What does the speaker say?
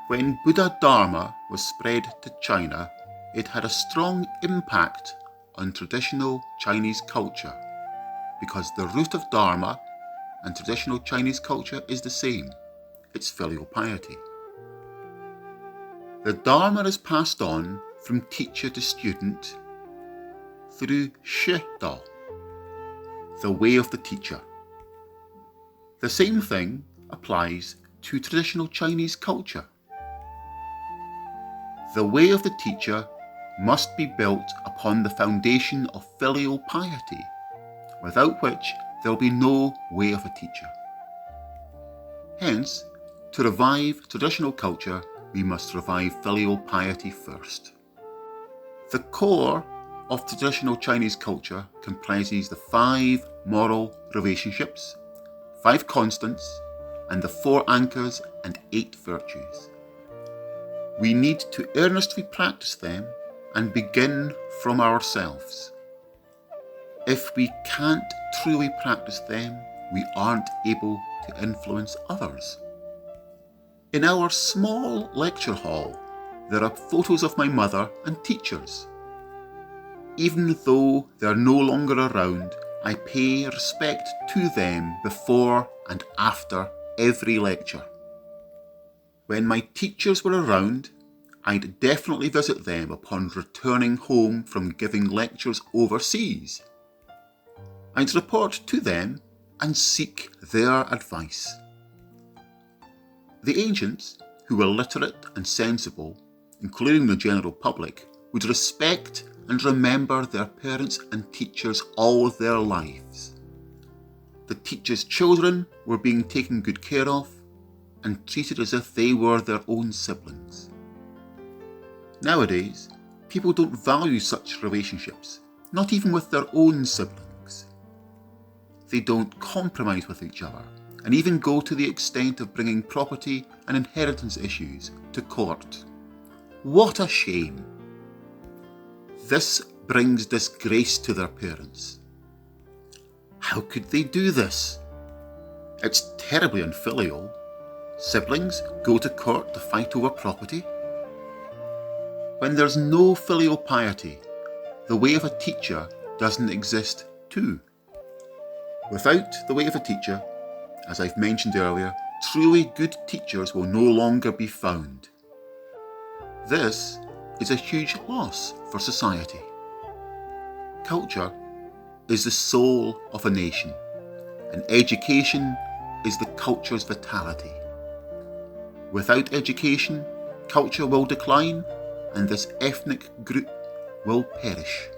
When Buddha Dharma was spread to China, it had a strong impact on traditional Chinese culture because the root of Dharma and traditional Chinese culture is the same. It's filial piety. The Dharma is passed on from teacher to student through Shi Da, the way of the teacher. The same thing applies to traditional Chinese culture. The way of the teacher must be built upon the foundation of filial piety, without which there will be no way of a teacher. Hence, to revive traditional culture, we must revive filial piety first. The core of traditional Chinese culture comprises the 5 moral relationships, 5 constants, and the 4 anchors and 8 virtues. We need to earnestly practice them and begin from ourselves. If we can't truly practice them, we aren't able to influence others. In our small lecture hall, there are photos of my mother and teachers. Even though they are no longer around, I pay respect to them before and after every lecture. When my teachers were around, I'd definitely visit them upon returning home from giving lectures overseas. I'd report to them and seek their advice. The ancients, who were literate and sensible, including the general public, would respect and remember their parents and teachers all their lives. The teachers' children were being taken good care of and treated as if they were their own siblings. Nowadays, people don't value such relationships, not even with their own siblings. They don't compromise with each other, and even go to the extent of bringing property and inheritance issues to court. What a shame! This brings disgrace to their parents. How could they do this? It's terribly unfilial. Siblings go to court to fight over property. When there's no filial piety, the way of a teacher doesn't exist too. Without the way of a teacher, as I've mentioned earlier, truly good teachers will no longer be found. This is a huge loss for society. Culture is the soul of a nation, and education is the culture's vitality. Without education, culture will decline, and this ethnic group will perish.